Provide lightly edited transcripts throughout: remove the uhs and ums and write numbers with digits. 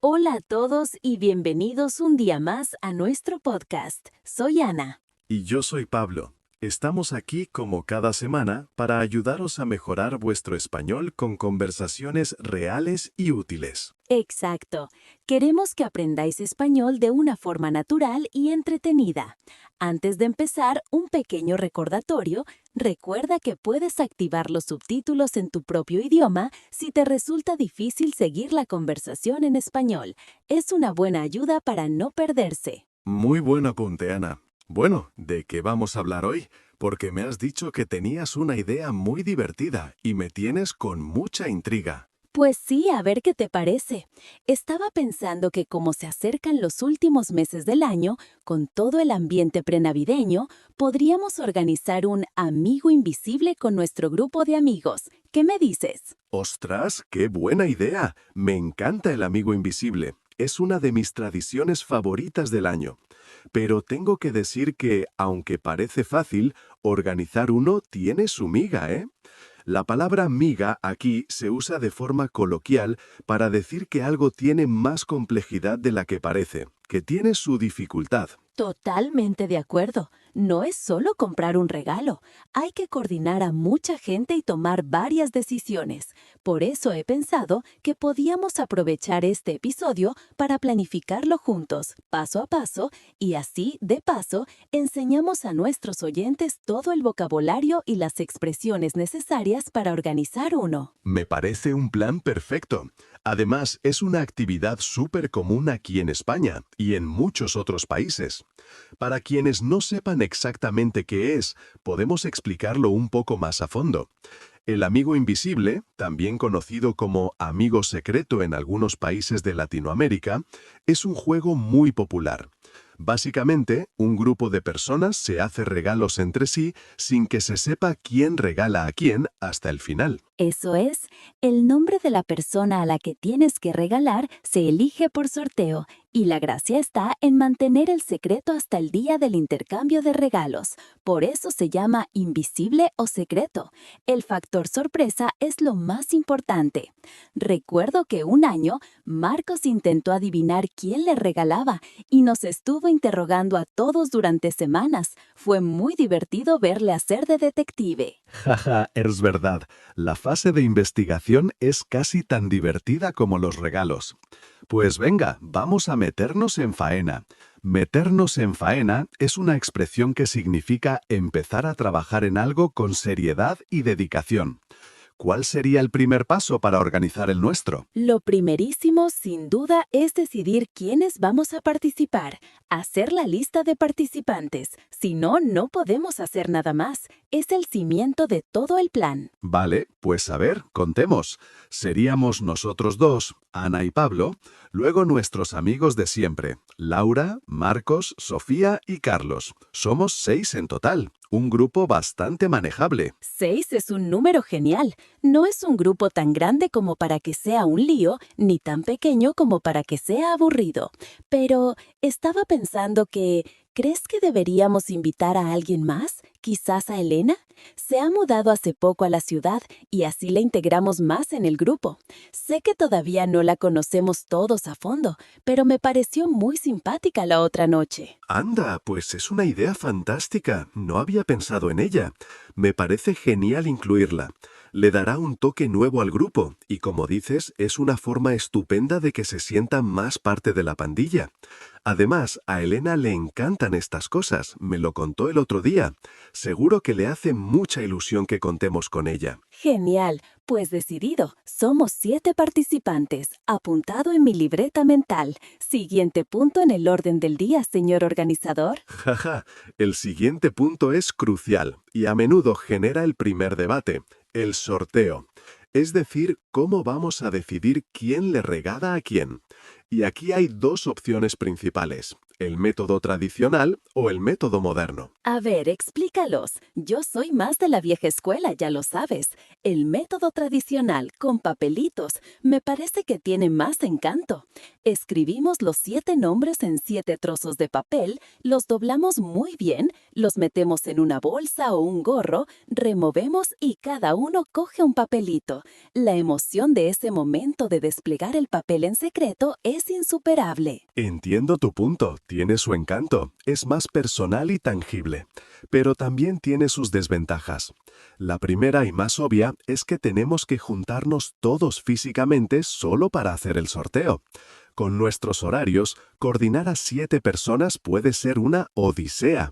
Hola a todos y bienvenidos un día más a nuestro podcast. Soy Ana. Y yo soy Pablo. Estamos aquí como cada semana para ayudaros a mejorar vuestro español con conversaciones reales y útiles. Exacto. Queremos que aprendáis español de una forma natural y entretenida. Antes de empezar, un pequeño recordatorio. Recuerda que puedes activar los subtítulos en tu propio idioma si te resulta difícil seguir la conversación en español. Es una buena ayuda para no perderse. Muy buen apunte, Ana. Bueno, ¿de qué vamos a hablar hoy? Porque me has dicho que tenías una idea muy divertida y me tienes con mucha intriga. Pues sí, a ver qué te parece. Estaba pensando que como se acercan los últimos meses del año, con todo el ambiente prenavideño, podríamos organizar un amigo invisible con nuestro grupo de amigos. ¿Qué me dices? ¡Ostras, qué buena idea! Me encanta el amigo invisible. Es una de mis tradiciones favoritas del año. Pero tengo que decir que, aunque parece fácil, organizar uno tiene su miga, ¿eh? La palabra miga aquí se usa de forma coloquial para decir que algo tiene más complejidad de la que parece, que tiene su dificultad. Totalmente de acuerdo. No es solo comprar un regalo. Hay que coordinar a mucha gente y tomar varias decisiones. Por eso he pensado que podíamos aprovechar este episodio para planificarlo juntos, paso a paso, y así, de paso, enseñamos a nuestros oyentes todo el vocabulario y las expresiones necesarias para organizar uno. Me parece un plan perfecto. Además, es una actividad súper común aquí en España y en muchos otros países. Para quienes no sepan exactamente qué es, podemos explicarlo un poco más a fondo. El amigo invisible, también conocido como amigo secreto en algunos países de Latinoamérica, es un juego muy popular. Básicamente, un grupo de personas se hace regalos entre sí sin que se sepa quién regala a quién hasta el final. Eso es, el nombre de la persona a la que tienes que regalar se elige por sorteo y la gracia está en mantener el secreto hasta el día del intercambio de regalos. Por eso se llama invisible o secreto. El factor sorpresa es lo más importante. Recuerdo que un año Marcos intentó adivinar quién le regalaba y nos estuvo interrogando a todos durante semanas. Fue muy divertido verle hacer de detective. Jaja, es verdad. La fase de investigación es casi tan divertida como los regalos. Pues venga, vamos a meternos en faena. Meternos en faena es una expresión que significa empezar a trabajar en algo con seriedad y dedicación. ¿Cuál sería el primer paso para organizar el nuestro? Lo primerísimo, sin duda, es decidir quiénes vamos a participar, hacer la lista de participantes. Si no, no podemos hacer nada más. Es el cimiento de todo el plan. Vale, pues a ver, contemos. Seríamos nosotros dos, Ana y Pablo, luego nuestros amigos de siempre, Laura, Marcos, Sofía y Carlos. Somos 6 en total, un grupo bastante manejable. 6 es un número genial. No es un grupo tan grande como para que sea un lío, ni tan pequeño como para que sea aburrido. Pero estaba pensando que, ¿crees que deberíamos invitar a alguien más? ¿Quizás a Elena? Se ha mudado hace poco a la ciudad y así la integramos más en el grupo. Sé que todavía no la conocemos todos a fondo, pero me pareció muy simpática la otra noche. Anda, pues es una idea fantástica. No había pensado en ella. Me parece genial incluirla. Le dará un toque nuevo al grupo y, como dices, es una forma estupenda de que se sienta más parte de la pandilla. Además, a Elena le encantan estas cosas, me lo contó el otro día. Seguro que le hace mucha ilusión que contemos con ella. Genial, pues decidido. Somos 7 participantes. Apuntado en mi libreta mental. Siguiente punto en el orden del día, señor organizador. Jaja, el siguiente punto es crucial y a menudo genera el primer debate, el sorteo. Es decir, cómo vamos a decidir quién le regala a quién. Y aquí hay dos opciones principales. ¿El método tradicional o el método moderno? A ver, explícalos. Yo soy más de la vieja escuela, ya lo sabes. El método tradicional, con papelitos, me parece que tiene más encanto. Escribimos los 7 nombres en 7 trozos de papel, los doblamos muy bien, los metemos en una bolsa o un gorro, removemos y cada uno coge un papelito. La emoción de ese momento de desplegar el papel en secreto es insuperable. Entiendo tu punto, tiene su encanto, es más personal y tangible, pero también tiene sus desventajas. La primera y más obvia es que tenemos que juntarnos todos físicamente solo para hacer el sorteo. Con nuestros horarios, coordinar a 7 personas puede ser una odisea.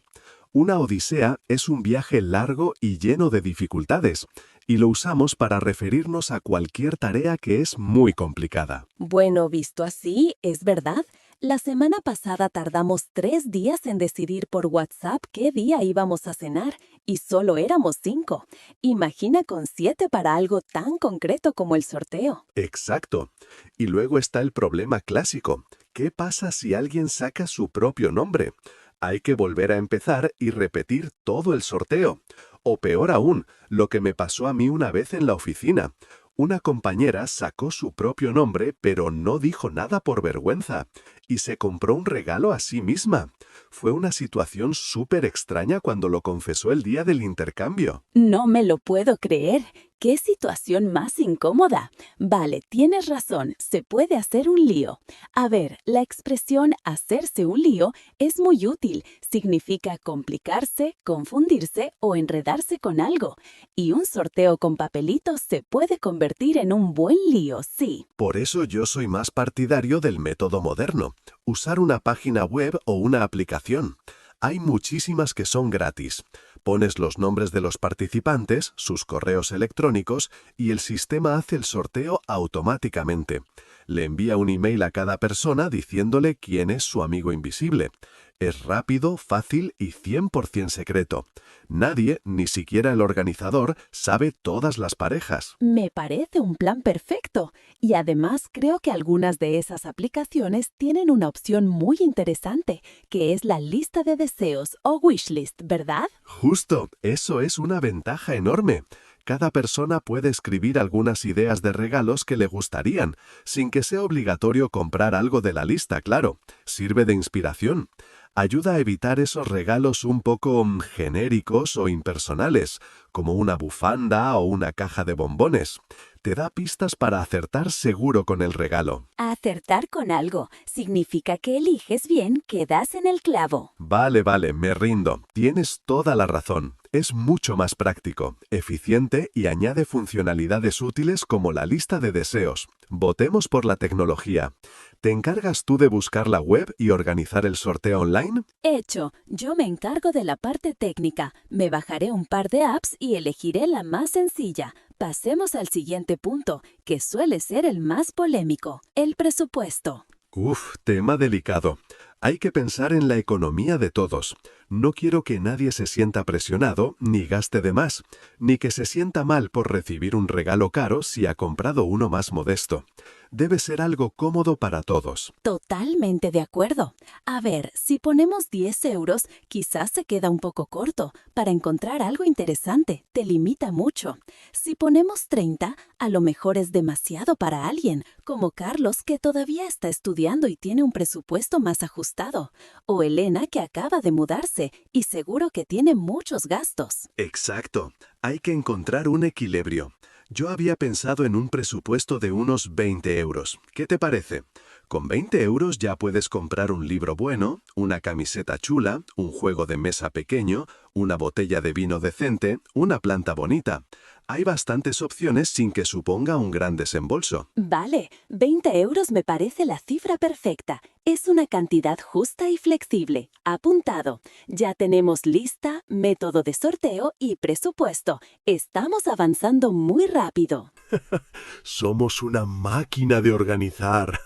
Una odisea es un viaje largo y lleno de dificultades, y lo usamos para referirnos a cualquier tarea que es muy complicada. Bueno, visto así, es verdad. La semana pasada tardamos 3 días en decidir por WhatsApp qué día íbamos a cenar y solo éramos 5. Imagina con 7 para algo tan concreto como el sorteo. Exacto. Y luego está el problema clásico. ¿Qué pasa si alguien saca su propio nombre? Hay que volver a empezar y repetir todo el sorteo. O peor aún, lo que me pasó a mí una vez en la oficina. Una compañera sacó su propio nombre, pero no dijo nada por vergüenza, y se compró un regalo a sí misma. Fue una situación súper extraña cuando lo confesó el día del intercambio. No me lo puedo creer. ¡Qué situación más incómoda! Vale, tienes razón, se puede hacer un lío. A ver, la expresión hacerse un lío es muy útil. Significa complicarse, confundirse o enredarse con algo. Y un sorteo con papelitos se puede convertir en un buen lío, sí. Por eso yo soy más partidario del método moderno, usar una página web o una aplicación. Hay muchísimas que son gratis. Pones los nombres de los participantes, sus correos electrónicos y el sistema hace el sorteo automáticamente. Le envía un email a cada persona diciéndole quién es su amigo invisible. Es rápido, fácil y 100% secreto. Nadie, ni siquiera el organizador, sabe todas las parejas. Me parece un plan perfecto. Y además creo que algunas de esas aplicaciones tienen una opción muy interesante, que es la lista de deseos o wishlist, ¿verdad? Justo, eso es una ventaja enorme. Cada persona puede escribir algunas ideas de regalos que le gustarían, sin que sea obligatorio comprar algo de la lista, claro. Sirve de inspiración. Ayuda a evitar esos regalos un poco genéricos o impersonales, como una bufanda o una caja de bombones. Te da pistas para acertar seguro con el regalo. Acertar con algo significa que eliges bien, que das en el clavo. Vale, me rindo. Tienes toda la razón. Es mucho más práctico, eficiente y añade funcionalidades útiles como la lista de deseos. Votemos por la tecnología. ¿Te encargas tú de buscar la web y organizar el sorteo online? Hecho, yo me encargo de la parte técnica. Me bajaré un par de apps y elegiré la más sencilla. Pasemos al siguiente punto, que suele ser el más polémico, el presupuesto. Tema delicado. Hay que pensar en la economía de todos. No quiero que nadie se sienta presionado, ni gaste de más, ni que se sienta mal por recibir un regalo caro si ha comprado uno más modesto. Debe ser algo cómodo para todos. Totalmente de acuerdo. A ver, si ponemos 10 euros, quizás se queda un poco corto. Para encontrar algo interesante, te limita mucho. Si ponemos 30, a lo mejor es demasiado para alguien, como Carlos, que todavía está estudiando y tiene un presupuesto más ajustado. O Elena, que acaba de mudarse y seguro que tiene muchos gastos. Exacto. Hay que encontrar un equilibrio. Yo había pensado en un presupuesto de unos 20 euros. ¿Qué te parece? Con 20 euros ya puedes comprar un libro bueno, una camiseta chula, un juego de mesa pequeño, una botella de vino decente, una planta bonita. Hay bastantes opciones sin que suponga un gran desembolso. Vale, 20 euros me parece la cifra perfecta. Es una cantidad justa y flexible. Apuntado. Ya tenemos lista, método de sorteo y presupuesto. Estamos avanzando muy rápido. Somos una máquina de organizar.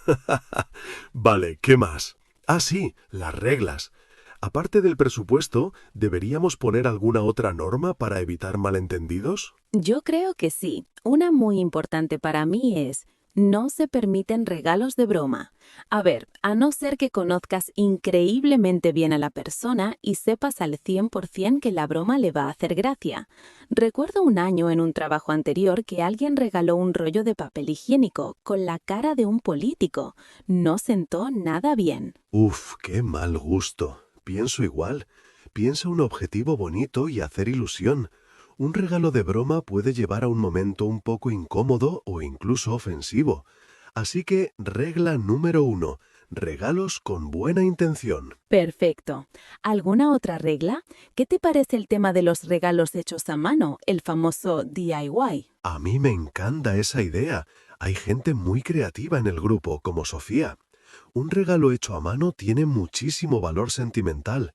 Vale, ¿qué más? Ah, sí, las reglas. Aparte del presupuesto, ¿deberíamos poner alguna otra norma para evitar malentendidos? Yo creo que sí. Una muy importante para mí es: No se permiten regalos de broma. A ver, a no ser que conozcas increíblemente bien a la persona y sepas al 100% que la broma le va a hacer gracia. Recuerdo un año en un trabajo anterior que alguien regaló un rollo de papel higiénico con la cara de un político. No sentó nada bien. Uf, qué mal gusto. Pienso igual. Piensa un objetivo bonito y hacer ilusión. Un regalo de broma puede llevar a un momento un poco incómodo o incluso ofensivo. Así que, regla número 1. Regalos con buena intención. Perfecto. ¿Alguna otra regla? ¿Qué te parece el tema de los regalos hechos a mano, el famoso DIY? A mí me encanta esa idea. Hay gente muy creativa en el grupo, como Sofía. Un regalo hecho a mano tiene muchísimo valor sentimental.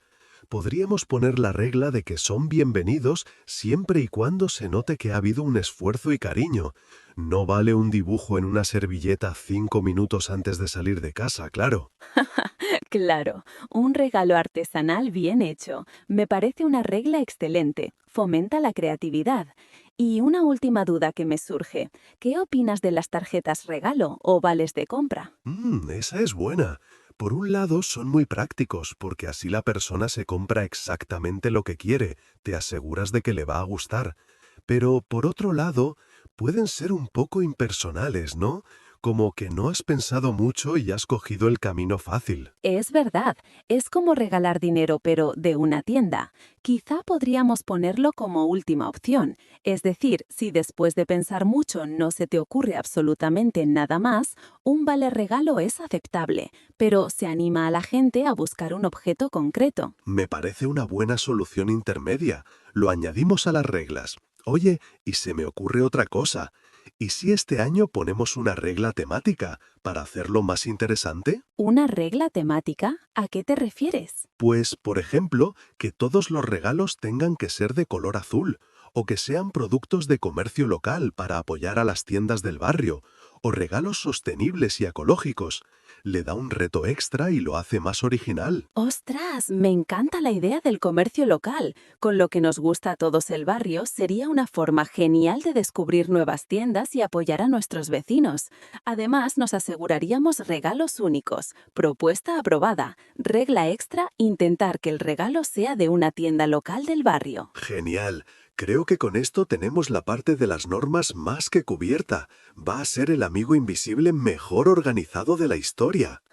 Podríamos poner la regla de que son bienvenidos siempre y cuando se note que ha habido un esfuerzo y cariño. No vale un dibujo en una servilleta 5 minutos antes de salir de casa, claro. Claro, un regalo artesanal bien hecho. Me parece una regla excelente. Fomenta la creatividad. Y una última duda que me surge. ¿Qué opinas de las tarjetas regalo o vales de compra? Esa es buena. Por un lado, son muy prácticos, porque así la persona se compra exactamente lo que quiere, te aseguras de que le va a gustar. Pero, por otro lado, pueden ser un poco impersonales, ¿no? Como que no has pensado mucho y has cogido el camino fácil. Es verdad, es como regalar dinero pero de una tienda. Quizá podríamos ponerlo como última opción, es decir, si después de pensar mucho no se te ocurre absolutamente nada más, un vale regalo es aceptable, pero se anima a la gente a buscar un objeto concreto. Me parece una buena solución intermedia. Lo añadimos a las reglas. Oye, y se me ocurre otra cosa. ¿Y si este año ponemos una regla temática para hacerlo más interesante? ¿Una regla temática? ¿A qué te refieres? Pues, por ejemplo, que todos los regalos tengan que ser de color azul, o que sean productos de comercio local para apoyar a las tiendas del barrio, o regalos sostenibles y ecológicos. Le da un reto extra y lo hace más original. ¡Ostras! Me encanta la idea del comercio local. Con lo que nos gusta a todos el barrio, sería una forma genial de descubrir nuevas tiendas y apoyar a nuestros vecinos. Además, nos aseguraríamos regalos únicos. Propuesta aprobada. Regla extra, intentar que el regalo sea de una tienda local del barrio. Genial. Creo que con esto tenemos la parte de las normas más que cubierta. Va a ser el amigo invisible mejor organizado de la historia.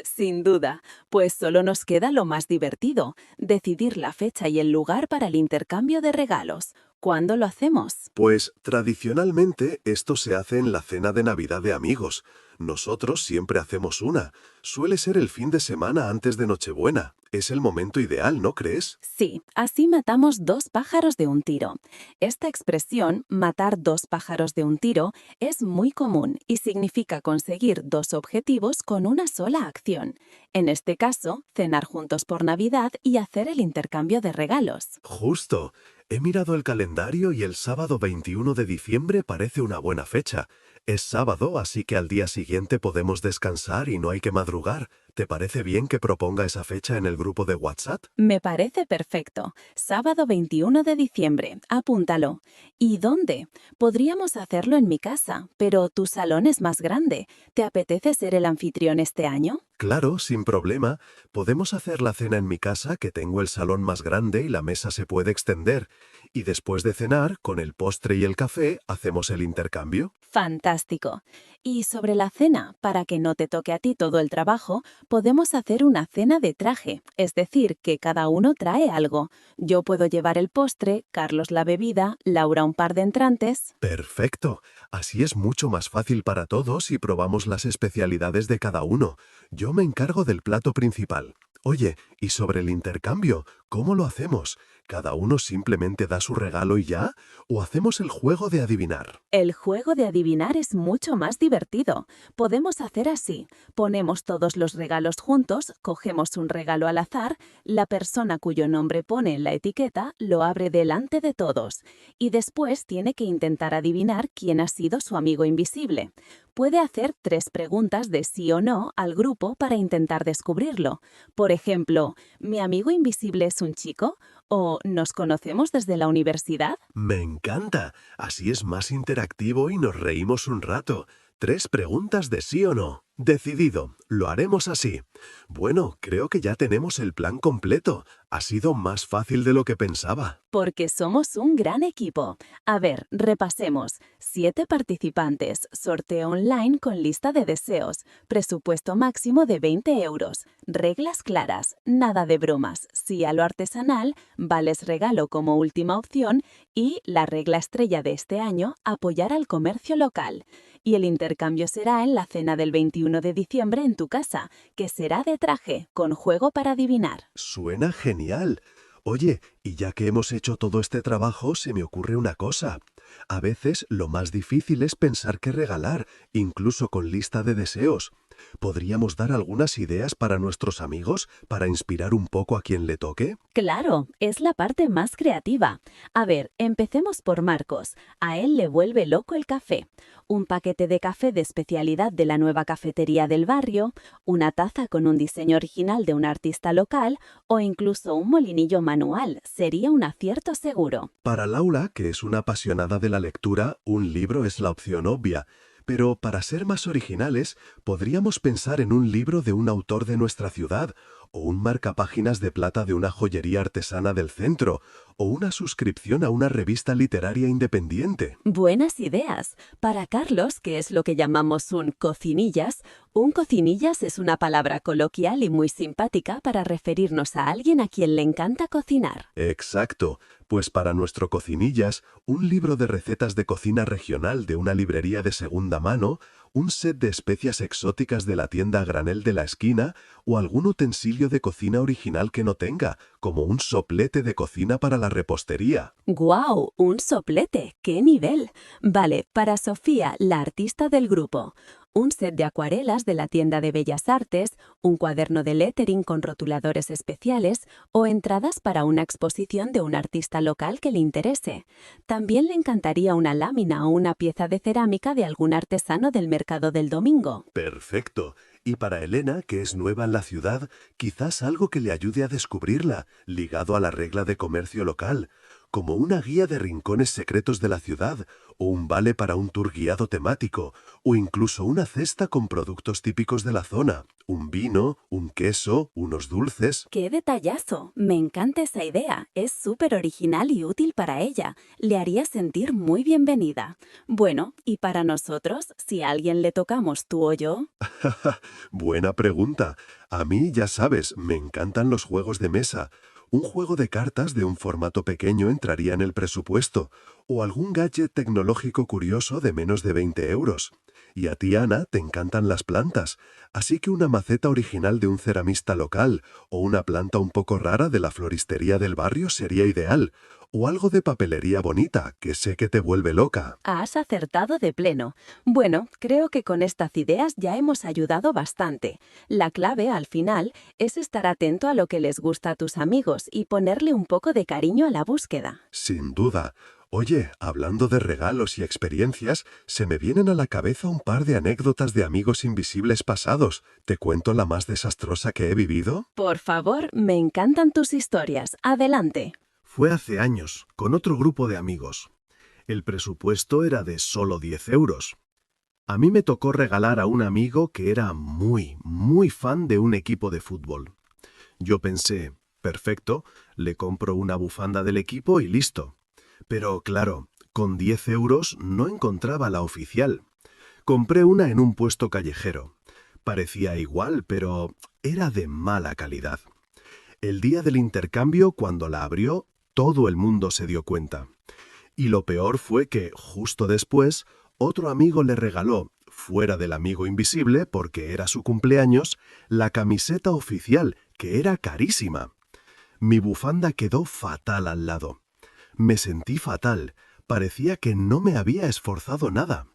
Sin duda, pues solo nos queda lo más divertido, decidir la fecha y el lugar para el intercambio de regalos. ¿Cuándo lo hacemos? Pues tradicionalmente esto se hace en la cena de Navidad de amigos. Nosotros siempre hacemos una. Suele ser el fin de semana antes de Nochebuena. Es el momento ideal, ¿no crees? Sí, así matamos dos pájaros de un tiro. Esta expresión, matar dos pájaros de un tiro, es muy común y significa conseguir dos objetivos con una sola acción. En este caso, cenar juntos por Navidad y hacer el intercambio de regalos. Justo. He mirado el calendario y el sábado 21 de diciembre parece una buena fecha. Es sábado, así que al día siguiente podemos descansar y no hay que madrugar. ¿Te parece bien que proponga esa fecha en el grupo de WhatsApp? Me parece perfecto. Sábado 21 de diciembre. Apúntalo. ¿Y dónde? Podríamos hacerlo en mi casa, pero tu salón es más grande. ¿Te apetece ser el anfitrión este año? Claro, sin problema. Podemos hacer la cena en mi casa, que tengo el salón más grande y la mesa se puede extender. Y después de cenar, con el postre y el café, hacemos el intercambio. Fantástico. Y sobre la cena, para que no te toque a ti todo el trabajo, podemos hacer una cena de traje, es decir, que cada uno trae algo. Yo puedo llevar el postre, Carlos la bebida, Laura un par de entrantes. Perfecto. Así es mucho más fácil para todos y probamos las especialidades de cada uno. Yo me encargo del plato principal. Oye, y sobre el intercambio, ¿cómo lo hacemos? ¿Cada uno simplemente da su regalo y ya? ¿O hacemos el juego de adivinar? El juego de adivinar es mucho más divertido. Podemos hacer así. Ponemos todos los regalos juntos, cogemos un regalo al azar, la persona cuyo nombre pone en la etiqueta lo abre delante de todos y después tiene que intentar adivinar quién ha sido su amigo invisible. Puede hacer 3 preguntas de sí o no al grupo para intentar descubrirlo. Por ejemplo, ¿mi amigo invisible es un chico? ¿O nos conocemos desde la universidad? Me encanta. Así es más interactivo y nos reímos un rato. 3 preguntas de sí o no. Decidido, lo haremos así. Bueno, creo que ya tenemos el plan completo. Ha sido más fácil de lo que pensaba. Porque somos un gran equipo. A ver, repasemos. 7 participantes, sorteo online con lista de deseos, presupuesto máximo de 20 euros, reglas claras, nada de bromas, sí a lo artesanal, vales regalo como última opción y la regla estrella de este año, apoyar al comercio local. Y el intercambio será en la cena del 21 de diciembre en tu casa, que será de traje, con juego para adivinar. Suena genial. Oye, y ya que hemos hecho todo este trabajo, se me ocurre una cosa. A veces lo más difícil es pensar qué regalar, incluso con lista de deseos. ¿Podríamos dar algunas ideas para nuestros amigos, para inspirar un poco a quien le toque? Claro, es la parte más creativa. A ver, empecemos por Marcos. A él le vuelve loco el café. Un paquete de café de especialidad de la nueva cafetería del barrio, una taza con un diseño original de un artista local o incluso un molinillo manual. Sería un acierto seguro. Para Laura, que es una apasionada de la lectura, un libro es la opción obvia. Pero para ser más originales, podríamos pensar en un libro de un autor de nuestra ciudad, o un marcapáginas de plata de una joyería artesana del centro, o una suscripción a una revista literaria independiente. Buenas ideas. Para Carlos, que es lo que llamamos un cocinillas es una palabra coloquial y muy simpática para referirnos a alguien a quien le encanta cocinar. Exacto, pues para nuestro cocinillas, un libro de recetas de cocina regional de una librería de segunda mano, un set de especias exóticas de la tienda a granel de la esquina o algún utensilio de cocina original que no tenga, como un soplete de cocina para la repostería. ¡Guau! ¡Un soplete! ¡Qué nivel! Vale, para Sofía, la artista del grupo. Un set de acuarelas de la tienda de Bellas Artes, un cuaderno de lettering con rotuladores especiales o entradas para una exposición de un artista local que le interese. También le encantaría una lámina o una pieza de cerámica de algún artesano del mercado del domingo. Perfecto. Y para Elena, que es nueva en la ciudad, quizás algo que le ayude a descubrirla, ligado a la regla de comercio local, como una guía de rincones secretos de la ciudad, o un vale para un tour guiado temático, o incluso una cesta con productos típicos de la zona, un vino, un queso, unos dulces. ¡Qué detallazo! Me encanta esa idea. Es súper original y útil para ella. Le haría sentir muy bienvenida. Bueno, ¿y para nosotros, si a alguien le tocamos tú o yo? Buena pregunta. A mí, ya sabes, me encantan los juegos de mesa. Un juego de cartas de un formato pequeño entraría en el presupuesto, o algún gadget tecnológico curioso de menos de 20 euros. Y a ti, Ana, te encantan las plantas, así que una maceta original de un ceramista local o una planta un poco rara de la floristería del barrio sería ideal, o algo de papelería bonita, que sé que te vuelve loca. Has acertado de pleno. Bueno, creo que con estas ideas ya hemos ayudado bastante. La clave, al final, es estar atento a lo que les gusta a tus amigos y ponerle un poco de cariño a la búsqueda. Sin duda. Oye, hablando de regalos y experiencias, se me vienen a la cabeza un par de anécdotas de amigos invisibles pasados. ¿Te cuento la más desastrosa que he vivido? Por favor, me encantan tus historias. Adelante. Fue hace años, con otro grupo de amigos. El presupuesto era de solo 10 euros. A mí me tocó regalar a un amigo que era muy fan de un equipo de fútbol. Yo pensé, perfecto, le compro una bufanda del equipo y listo. Pero claro, con 10 euros no encontraba la oficial. Compré una en un puesto callejero. Parecía igual, pero era de mala calidad. El día del intercambio, cuando la abrió, todo el mundo se dio cuenta. Y lo peor fue que, justo después, otro amigo le regaló, fuera del amigo invisible, porque era su cumpleaños, la camiseta oficial, que era carísima. Mi bufanda quedó fatal al lado. Me sentí fatal. Parecía que no me había esforzado nada.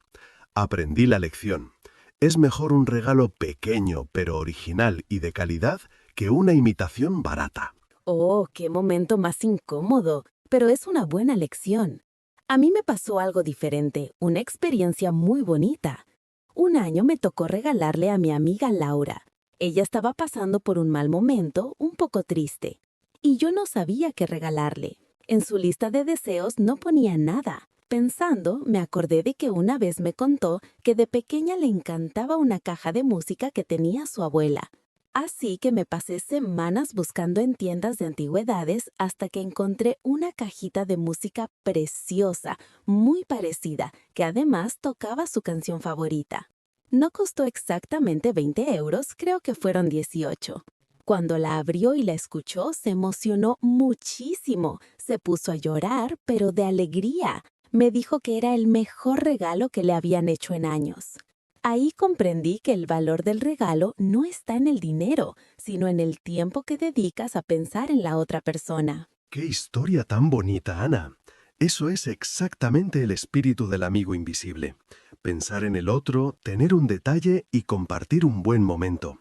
Aprendí la lección. Es mejor un regalo pequeño, pero original y de calidad, que una imitación barata. Oh, qué momento más incómodo, pero es una buena lección. A mí me pasó algo diferente, una experiencia muy bonita. Un año me tocó regalarle a mi amiga Laura. Ella estaba pasando por un mal momento, un poco triste, y yo no sabía qué regalarle. En su lista de deseos no ponía nada. Pensando, me acordé de que una vez me contó que de pequeña le encantaba una caja de música que tenía su abuela. Así que me pasé semanas buscando en tiendas de antigüedades hasta que encontré una cajita de música preciosa, muy parecida, que además tocaba su canción favorita. No costó exactamente 20 euros, creo que fueron 18. Cuando la abrió y la escuchó, se emocionó muchísimo. Se puso a llorar, pero de alegría. Me dijo que era el mejor regalo que le habían hecho en años. Ahí comprendí que el valor del regalo no está en el dinero, sino en el tiempo que dedicas a pensar en la otra persona. ¡Qué historia tan bonita, Ana! Eso es exactamente el espíritu del amigo invisible. Pensar en el otro, tener un detalle y compartir un buen momento.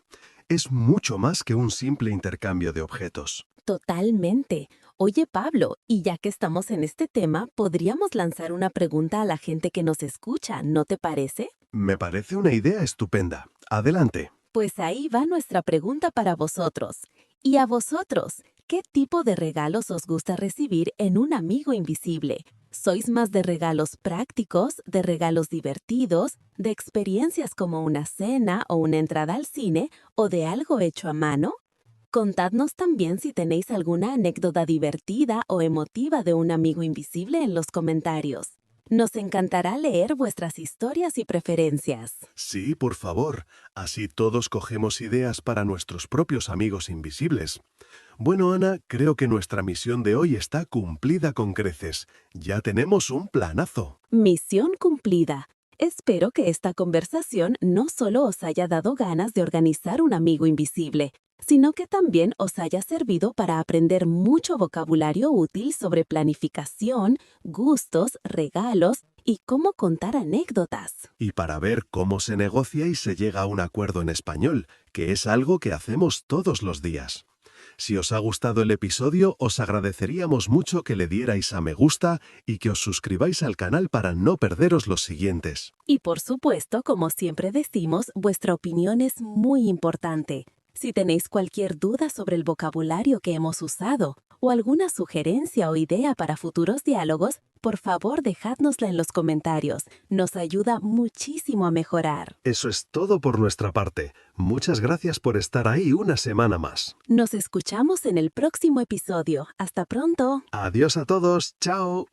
Es mucho más que un simple intercambio de objetos. Totalmente. Oye, Pablo, y ya que estamos en este tema, podríamos lanzar una pregunta a la gente que nos escucha, ¿no te parece? Me parece una idea estupenda. Adelante. Pues ahí va nuestra pregunta para vosotros. ¿Y a vosotros? ¿Qué tipo de regalos os gusta recibir en un amigo invisible? ¿Sois más de regalos prácticos, de regalos divertidos, de experiencias como una cena o una entrada al cine o de algo hecho a mano? Contadnos también si tenéis alguna anécdota divertida o emotiva de un amigo invisible en los comentarios. Nos encantará leer vuestras historias y preferencias. Sí, por favor. Así todos cogemos ideas para nuestros propios amigos invisibles. Bueno, Ana, creo que nuestra misión de hoy está cumplida con creces. Ya tenemos un planazo. Misión cumplida. Espero que esta conversación no solo os haya dado ganas de organizar un amigo invisible, sino que también os haya servido para aprender mucho vocabulario útil sobre planificación, gustos, regalos y cómo contar anécdotas. Y para ver cómo se negocia y se llega a un acuerdo en español, que es algo que hacemos todos los días. Si os ha gustado el episodio, os agradeceríamos mucho que le dierais a me gusta y que os suscribáis al canal para no perderos los siguientes. Y por supuesto, como siempre decimos, vuestra opinión es muy importante. Si tenéis cualquier duda sobre el vocabulario que hemos usado o alguna sugerencia o idea para futuros diálogos, por favor dejádnosla en los comentarios. Nos ayuda muchísimo a mejorar. Eso es todo por nuestra parte. Muchas gracias por estar ahí una semana más. Nos escuchamos en el próximo episodio. Hasta pronto. Adiós a todos. ¡Chao!